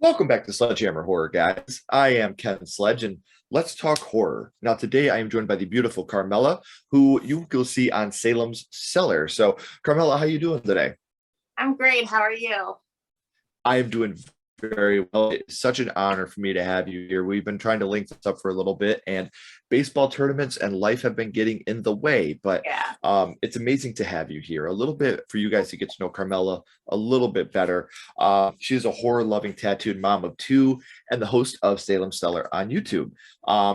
Welcome back to Sledgehammer Horror, guys. I am Ken Sledge, and let's talk horror. Now, today I am joined by the beautiful Carmela, who you will see on Salem's Cellar. So, Carmela, how you doing today? I'm great. How are you? I am doing very well. It's such an honor for me to have you here. We've been trying to link this up for a little bit, and baseball tournaments and life have been getting in the way, but Yeah. it's amazing to have you here. A little bit for you guys to get to know Carmela a little bit better. She's a horror-loving tattooed mom of two and the host of Salem Cellar on YouTube.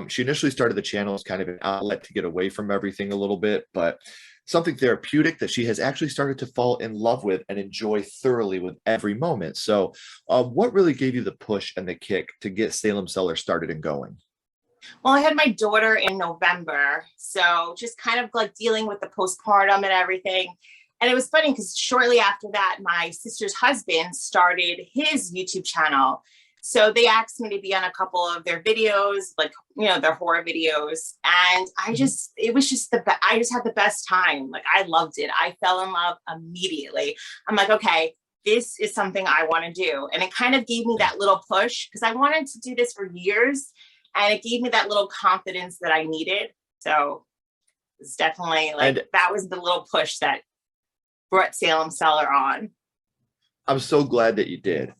She initially started the channel as kind of an outlet to get away from everything a little bit, but something therapeutic that she has actually started to fall in love with and enjoy thoroughly with every moment. So, what really gave you the push and the kick to get Salem Cellar started and going? Well, I had my daughter in November, so just kind of like dealing with the postpartum and everything. And it was funny because shortly after that, my sister's husband started his YouTube channel. So they asked me to be on a couple of their videos, like, their horror videos. And it was just I just had the best time. Like, I loved it. I fell in love immediately. I'm like, okay, this is something I want to do. And it kind of gave me that little push because I wanted to do this for years. And it gave me that little confidence that I needed. So it's definitely that was the little push that brought Salem Cellar on. I'm so glad that you did,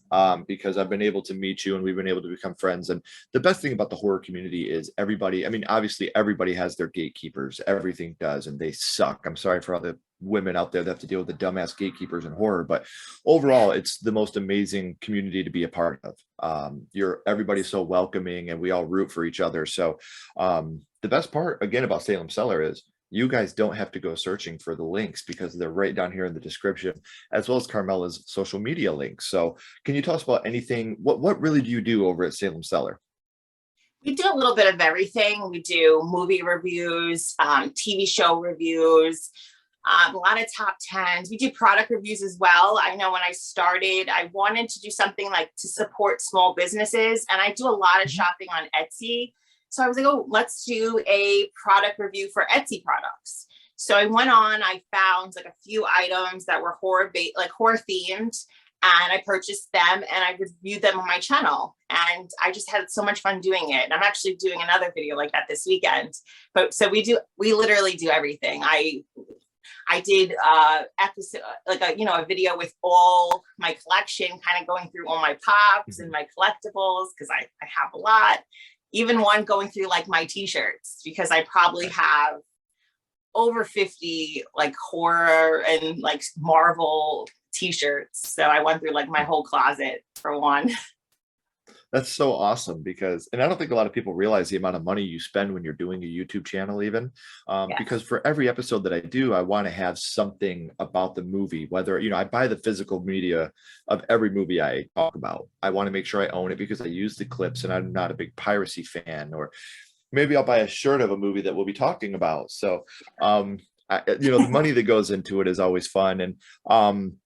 because I've been able to meet you and we've been able to become friends. And the best thing about the horror community is everybody, I mean, obviously everybody has their gatekeepers, everything does, and they suck. I'm sorry for all the women out there that have to deal with the dumbass gatekeepers in horror, but overall, it's the most amazing community to be a part of. Everybody's so welcoming and we all root for each other. So the best part, again, about Salem Cellar is you guys don't have to go searching for the links because they're right down here in the description, as well as Carmela's social media links. So can you tell us about anything? What really do you do over at Salem Cellar? We do a little bit of everything. We do movie reviews, TV show reviews, a lot of top 10s. We do product reviews as well. I know when I started, I wanted to do something like to support small businesses, and I do a lot of shopping on Etsy. So I was like, oh, let's do a product review for Etsy products. So I went on, I found like a few items that were horror themed, and I purchased them and I reviewed them on my channel. And I just had so much fun doing it. And I'm actually doing another video like that this weekend. But so we literally do everything. I did episode a video with all my collection, kind of going through all my pops and my collectibles because I have a lot. Even one going through like my t-shirts because I probably have over 50 like horror and like Marvel t-shirts. So I went through like my whole closet for one. That's so awesome and I don't think a lot of people realize the amount of money you spend when you're doing a YouTube channel even, because for every episode that I do, I want to have something about the movie, whether, I buy the physical media of every movie I talk about. I want to make sure I own it because I use the clips and I'm not a big piracy fan, or maybe I'll buy a shirt of a movie that we'll be talking about. So, the money that goes into it is always fun. And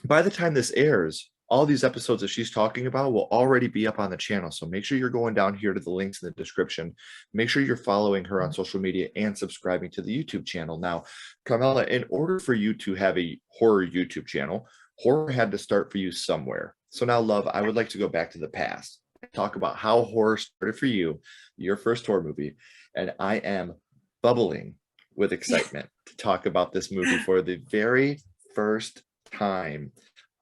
by the time this airs, all these episodes that she's talking about will already be up on the channel. So make sure you're going down here to the links in the description. Make sure you're following her on social media and subscribing to the YouTube channel. Now, Carmela, in order for you to have a horror YouTube channel, horror had to start for you somewhere. So now, love, I would like to go back to the past and talk about how horror started for you, your first horror movie. And I am bubbling with excitement to talk about this movie for the very first time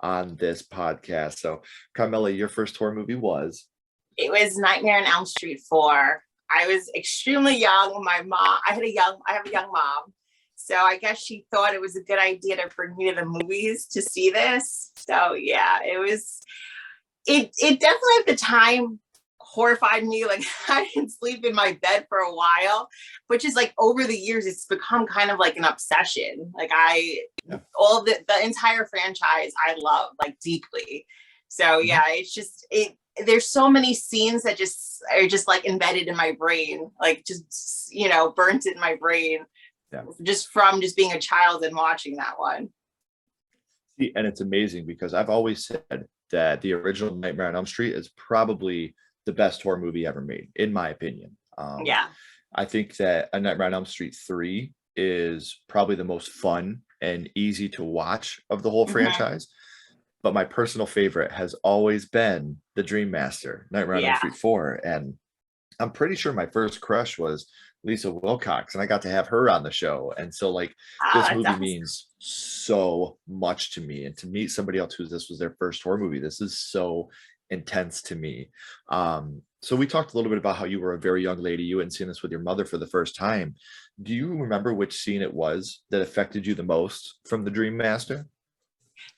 on this podcast. So, Carmela, your first horror movie was? It was Nightmare on Elm Street 4. I was extremely young. I have a young mom. So I guess she thought it was a good idea to bring me to the movies to see this. So yeah, it definitely at the time horrified me. Like I didn't sleep in my bed for a while, which is like over the years, it's become kind of like an obsession. Like all of the entire franchise, I love like deeply. So yeah, it's just, there's so many scenes that just are just like embedded in my brain, like just, burnt in my brain just from just being a child and watching that one. See, and it's amazing because I've always said that the original Nightmare on Elm Street is probably the best horror movie ever made, in my opinion. Yeah. I think that A Nightmare on Elm Street 3 is probably the most fun and easy to watch of the whole franchise. but my personal favorite has always been the Dream Master, Nightmare on Elm Yeah. Street 4. And I'm pretty sure my first crush was Lisa Wilcox, and I got to have her on the show. And so, like, Oh, this that's movie awesome. means so much to me. And to meet somebody else who this was their first horror movie, this is so intense to me. So we talked a little bit about how you were a very young lady. You hadn't seen this with your mother for the first time. Do you remember which scene it was that affected you the most from the Dream Master?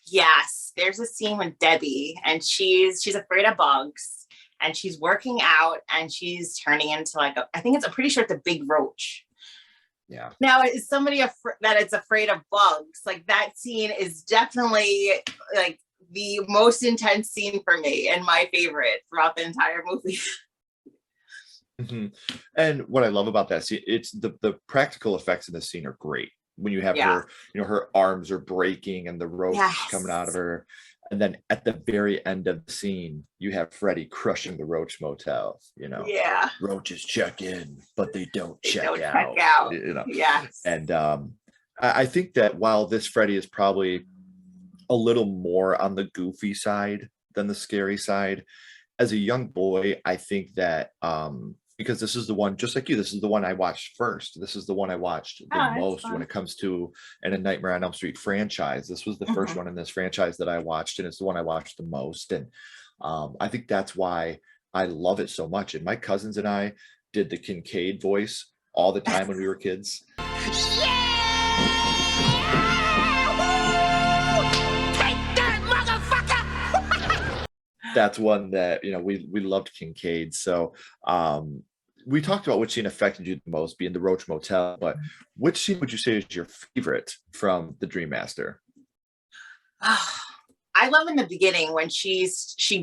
Yes, there's a scene with Debbie, and she's afraid of bugs, and she's working out, and she's turning into like I think I'm pretty sure it's a big roach. Yeah. Now, is somebody that it's afraid of bugs? Like that scene is definitely like the most intense scene for me and my favorite throughout the entire movie. Mhm. And what I love about that scene, it's the practical effects in the scene are great. When you have Yeah. her, her arms are breaking and the roach is coming out of Yes. her. And then at the very end of the scene, you have Freddy crushing the roach motel, Yeah. roaches check in, but they don't They check don't check out, out. Yes. And I think that while this Freddy is probably a little more on the goofy side than the scary side, as a young boy, I think that because this is the one, just like you, this is the one I watched first. This is the one I watched the Oh, that's most when fun. it comes to a Nightmare on Elm Street franchise. This was the first Mhm. one in this franchise that I watched, and it's the one I watched the most. And I think that's why I love it so much. And my cousins and I did the Kincaid voice all the time when we were kids. That's one that we loved Kincaid. So we talked about which scene affected you the most, being the Roach Motel, but which scene would you say is your favorite from the Dream Master? I love in the beginning when she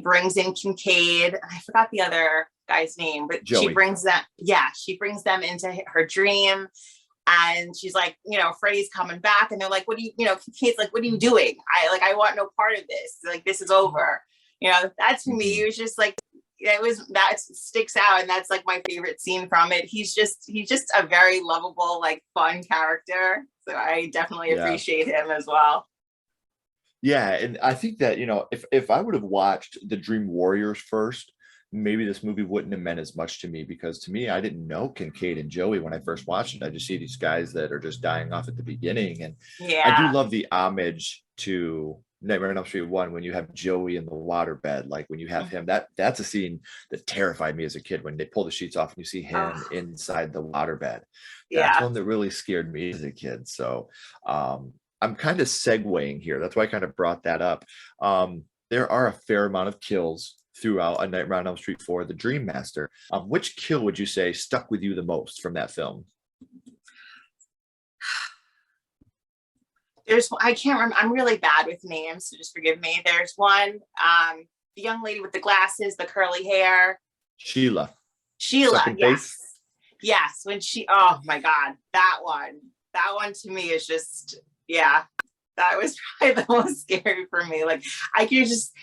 brings in Kincaid. I forgot the other guy's name, but Joey. she brings them into her dream. And she's like, Freddy's coming back. And they're like, Kincaid's like, what are you doing? I want no part of this. Like, this is over. That to me, it was just like, that sticks out. And that's like my favorite scene from it. He's just a very lovable, like fun character. So I definitely Yeah. appreciate him as well. Yeah, and I think that, if I would have watched the Dream Warriors first, maybe this movie wouldn't have meant as much to me, because to me, I didn't know Kincaid and Joey when I first watched it. I just see these guys that are just dying off at the beginning. And I do Yeah. love the homage to Nightmare on Elm Street 1 when you have Joey in the waterbed. Like when you have him, that's a scene that terrified me as a kid, when they pull the sheets off and you see him inside the waterbed. That's Yeah. one that really scared me as a kid. So I'm kind of segueing here. That's why I kind of brought that up. There are a fair amount of kills throughout A Nightmare on Elm Street 4, The Dream Master. Which kill would you say stuck with you the most from that film? I can't remember. I'm really bad with names, so just forgive me. There's one, the young lady with the glasses, the curly hair. Sheila, Yes. face. Yes. When oh my God, that one to me is just, yeah, that was probably the most scary for me. Like I could just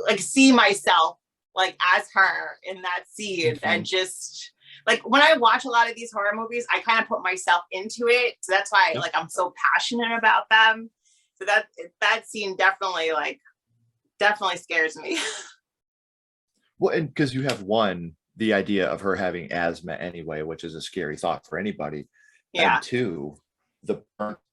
like see myself like as her in that scene, and just like when I watch a lot of these horror movies, I kind of put myself into it. So that's why like I'm so passionate about them. So that scene definitely scares me. Well, and because you have the idea of her having asthma anyway, which is a scary thought for anybody. Yeah. And two, the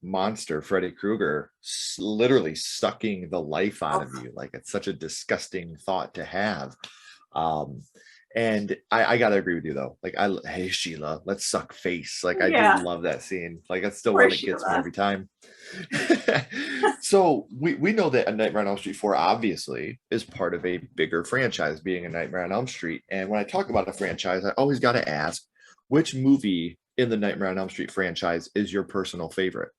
monster Freddy Krueger literally sucking the life out of you. Like, it's such a disgusting thought to have. And I gotta agree with you though. Like, hey Sheila, let's suck face. Like, I do love that scene. Like, that's still one that gets me every time. So we know that A Nightmare on Elm Street 4 obviously is part of a bigger franchise, being A Nightmare on Elm Street. And when I talk about a franchise, I always got to ask, which movie in the Nightmare on Elm Street franchise is your personal favorite?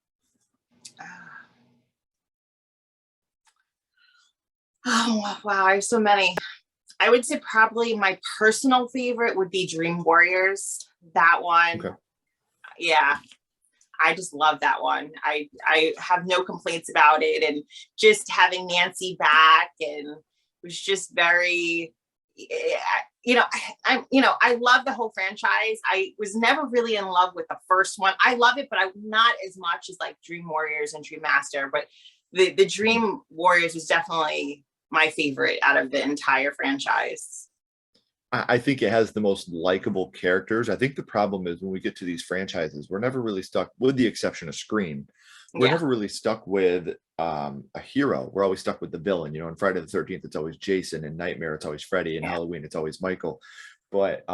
Oh wow, I have so many. I would say probably my personal favorite would be Dream Warriors. That one. Okay. Yeah. I just love that one. I have no complaints about it. And just having Nancy back, and it was just very, I love the whole franchise. I was never really in love with the first one. I love it, but I'm not as much as like Dream Warriors and Dream Master. But the Dream Warriors was definitely my favorite out of the entire franchise. I think it has the most likable characters. I think the problem is when we get to these franchises, we're never really stuck, with the exception of Scream. We're never really stuck with a hero. We're always stuck with the villain. You know, in Friday the 13th, it's always Jason, and Nightmare, it's always Freddy, and Halloween, it's always Michael. But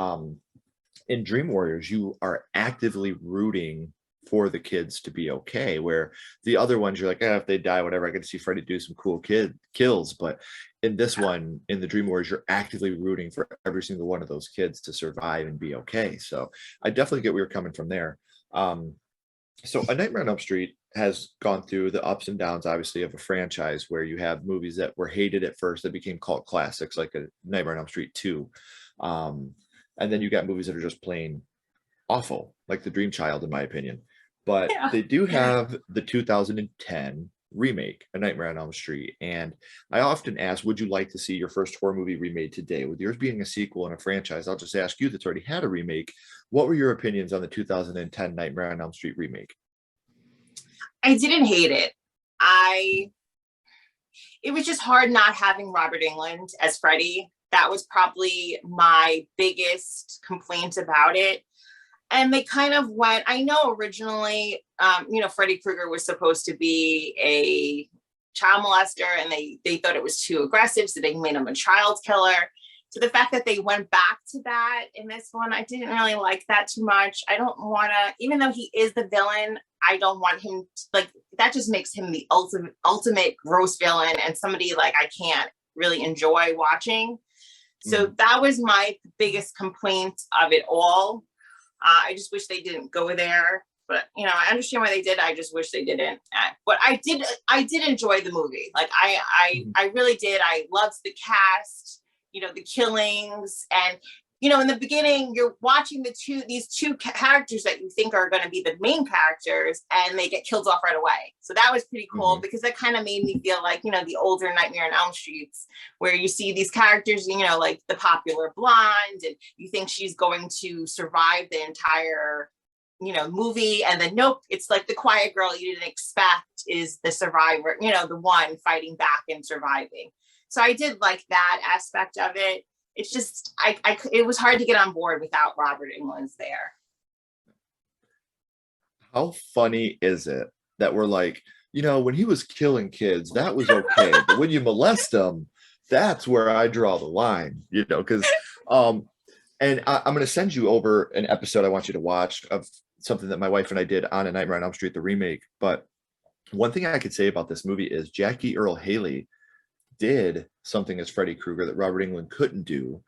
in Dream Warriors, you are actively rooting for the kids to be okay, where the other ones you're like, if they die, whatever, I get to see Freddy do some cool kills. But in this one, in the Dream Warriors, you're actively rooting for every single one of those kids to survive and be okay. So I definitely get where you're coming from there. So A Nightmare on Elm Street has gone through the ups and downs, obviously, of a franchise where you have movies that were hated at first that became cult classics, like A Nightmare on Elm Street 2. And then you got movies that are just plain awful, like The Dream Child, in my opinion. But they do have the 2010 remake, A Nightmare on Elm Street. And I often ask, would you like to see your first horror movie remade today? With yours being a sequel in a franchise, I'll just ask you that's already had a remake. What were your opinions on the 2010 Nightmare on Elm Street remake? I didn't hate it. It was just hard not having Robert Englund as Freddy. That was probably my biggest complaint about it. And they kind of went, I know originally, Freddy Krueger was supposed to be a child molester, and they thought it was too aggressive, so they made him a child killer. So the fact that they went back to that in this one, I didn't really like that too much. I don't want to, even though he is the villain, I don't want him to, like, that just makes him the ultimate gross villain and somebody like I can't really enjoy watching. So that was my biggest complaint of it all. I just wish they didn't go there, but I understand why they did. I just wish they didn't. But I did enjoy the movie. Like I really did. I loved the cast, the killings, and in the beginning you're watching these two characters that you think are going to be the main characters, and they get killed off right away. So that was pretty cool because that kind of made me feel like the older Nightmare on Elm Streets, where you see these characters, like the popular blonde, and you think she's going to survive the entire movie, and then nope, it's like the quiet girl you didn't expect is the survivor, the one fighting back and surviving. So I did like that aspect of it. It's just it was hard to get on board without Robert Englund's there. How funny is it that we're like, when he was killing kids, that was okay, but when you molest them, that's where I draw the line, because and I'm going to send you over an episode I want you to watch of something that my wife and I did on A Nightmare on Elm Street, the remake. But one thing I could say about this movie is Jackie Earle Haley did something as Freddy Krueger that Robert Englund couldn't do,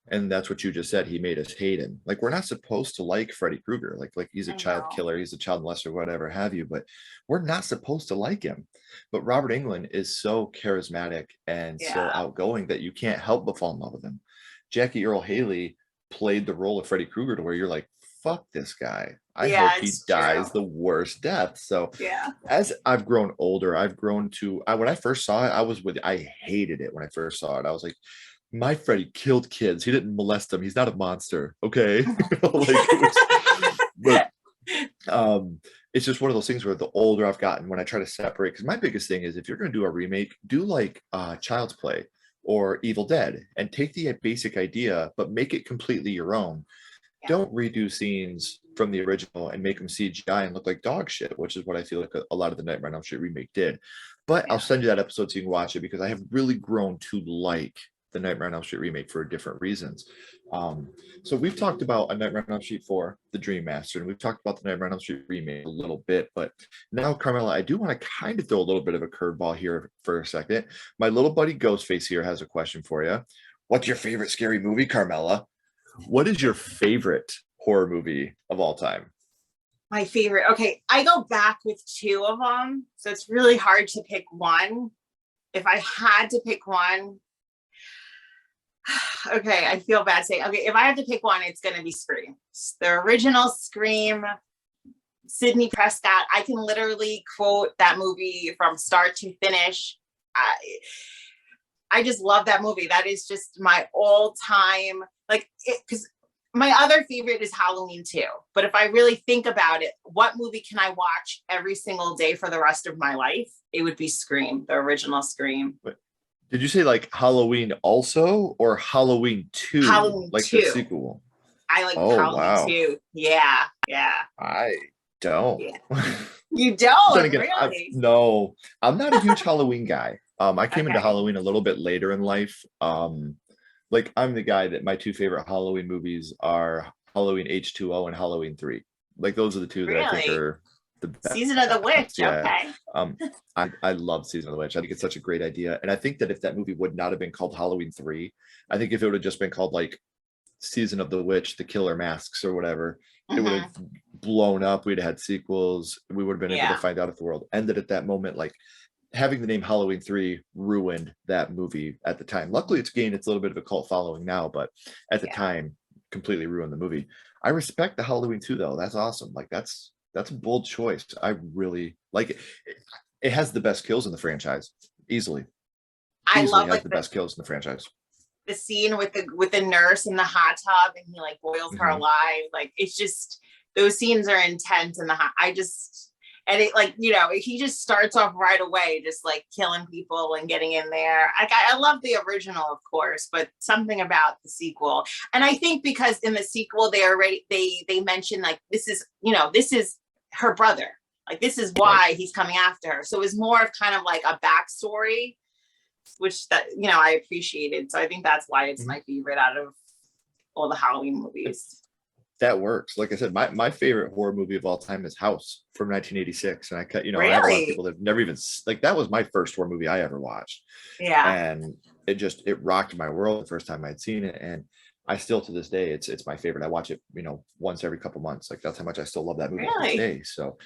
and that's what you just said. He made us hate him. Like, we're not supposed to like Freddy Krueger. Like he's a child killer, he's a child molester, whatever have you. But we're not supposed to like him. But Robert Englund is so charismatic and so outgoing that you can't help but fall in love with him. Jackie Earle Haley played the role of Freddy Krueger to where you're like, fuck this guy. I hope he dies the worst death. So as I've grown older, I've grown to, when I first saw it, I hated it when I first saw it. I was like, my Freddy killed kids. He didn't molest them. He's not a monster. Okay. But it's just one of those things where the older I've gotten, when I try to separate, because my biggest thing is if you're going to do a remake, do like Child's Play or Evil Dead and take the basic idea, but make it completely your own. Don't redo scenes from the original and make them CGI and look like dog shit, which is what I feel like a lot of the Nightmare on Elm Street remake did. But I'll send you that episode so you can watch it, because I have really grown to like the Nightmare on Elm Street remake for different reasons. So we've talked about A Nightmare on Elm Street 4, The Dream Master, and we've talked about the Nightmare on Elm Street remake a little bit. But now, Carmela, I do want to kind of throw a little bit of a curveball here for a second. My little buddy Ghostface here has a question for you. What's your favorite scary movie, Carmela? What is your favorite horror movie of all time? My favorite. Okay, I go back with two of them, so it's really hard to pick one. If I had to pick one, okay, I feel bad saying, okay, if I have to pick one, it's going to be Scream. The original Scream, Sidney Prescott. I can literally quote that movie from start to finish. I just love that movie. That is just my all-time, like, because My other favorite is Halloween 2. But if I really think about it, what movie can I watch every single day for the rest of my life? It would be Scream, the original Scream. But did you say like Halloween also or Halloween 2, Halloween like the 2. sequel? I like Oh, Halloween wow. 2. Yeah, yeah, I don't. yeah. You Then don't, again, really? no, I'm not a huge Halloween guy. I came into Okay. Halloween a little bit later in life. Like I'm the guy that my two favorite Halloween movies are Halloween H2O and Halloween 3. Like those are the two that I think Really? are the best. Season of the Witch. Yeah. Okay. Um, I love Season of the Witch. I think it's such a great idea. And I think that if that movie would not have been called Halloween 3, I think if it would have just been called like Season of the Witch, The Killer Masks or whatever, it would have blown up. We'd have had sequels. We would have been able to Yeah. find out if the world ended at that moment. Like having the name Halloween 3 ruined that movie at the time. Luckily, it's gained its little bit of a cult following now, but at the Yeah. time, completely ruined the movie. I respect the Halloween 2 though. That's awesome. Like that's a bold choice. I really like it. It has the best kills in the franchise, easily. I Easily love has like the best kills in the franchise. the scene with the nurse in the hot tub and he like boils her Mhm. alive. Like it's just those scenes are intense in the hot. I just and it like he just starts off right away just like killing people and getting in there. I love the original, of course, but something about the sequel. And I think because in the sequel they mention like this is her brother. Like this is why he's coming after her. So it's more of kind of like a backstory, which I appreciated. So I think that's why it's my favorite out of all the Halloween movies. That works. Like I said, my favorite horror movie of all time is House from 1986. And I cut, I have a lot of Really? people that have never even like that was my first horror movie I ever watched. Yeah. And it rocked my world the first time I'd seen it. And I still to this day, it's my favorite. I watch it, once every couple months. Like that's how much I still love that movie to this Really? day. So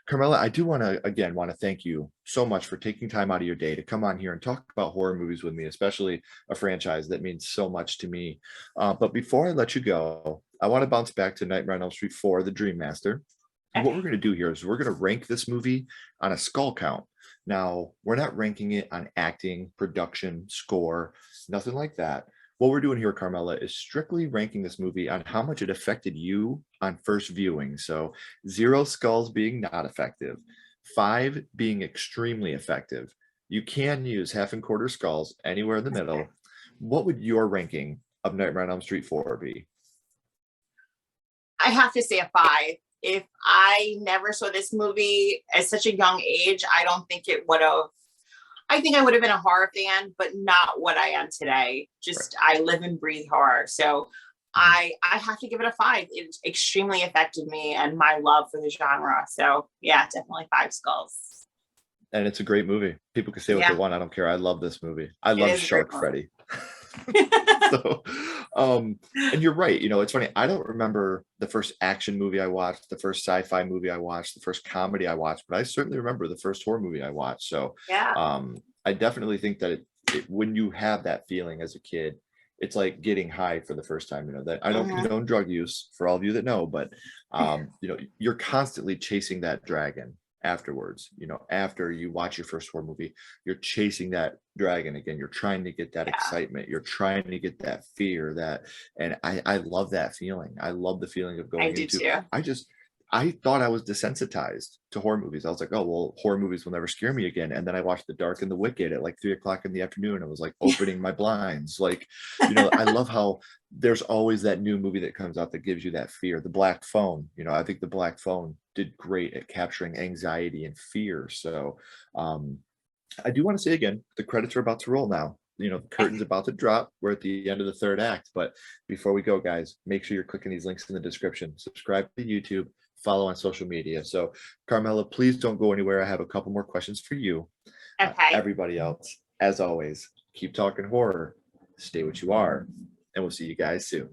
Carmela, I do want to thank you so much for taking time out of your day to come on here and talk about horror movies with me, especially a franchise that means so much to me. But before I let you go, I want to bounce back to Nightmare on Elm Street 4, The Dream Master. And what we're going to do here is we're going to rank this movie on a skull count. Now, we're not ranking it on acting, production, score, nothing like that. What we're doing here, Carmela, is strictly ranking this movie on how much it affected you on first viewing. So 0 skulls being not effective, 5 being extremely effective. You can use half and quarter skulls anywhere in the middle. What would your ranking of Nightmare on Elm Street 4 be? I have to say a 5. If I never saw this movie at such a young age, I don't think it would have. I think I would have been a horror fan, but not what I am today. Just I live and breathe horror. So I have to give it a 5. It extremely affected me and my love for the genre. So yeah, definitely 5 skulls. And it's a great movie. People can say what they want. I don't care. I love this movie. I love Shark Freddy. So and you're right, it's funny, I don't remember the first action movie I watched, the first sci-fi movie I watched, the first comedy I watched, but I certainly remember the first horror movie I watched. So yeah, I definitely think that when you have that feeling as a kid, it's like getting high for the first time. That I don't condone drug use for all of you that know, but you're constantly chasing that dragon afterwards. After you watch your first horror movie, you're chasing that dragon again. You're trying to get that excitement, you're trying to get that fear, and I love that feeling. I love the feeling of going into too. I thought I was desensitized to horror movies. I was like, oh well, horror movies will never scare me again. And then I watched The Dark and the Wicked at like 3 o'clock in the afternoon. I was like opening my blinds. Like, I love how there's always that new movie that comes out that gives you that fear. The Black Phone, I think The Black Phone did great at capturing anxiety and fear. So I do want to say again, the credits are about to roll now. The curtain's about to drop. We're at the end of the 3rd act. But before we go, guys, make sure you're clicking these links in the description. Subscribe to YouTube, follow on social media. So Carmela, please don't go anywhere. I have a couple more questions for you. okay. Everybody else, as always, keep talking horror, stay what you are, and we'll see you guys soon.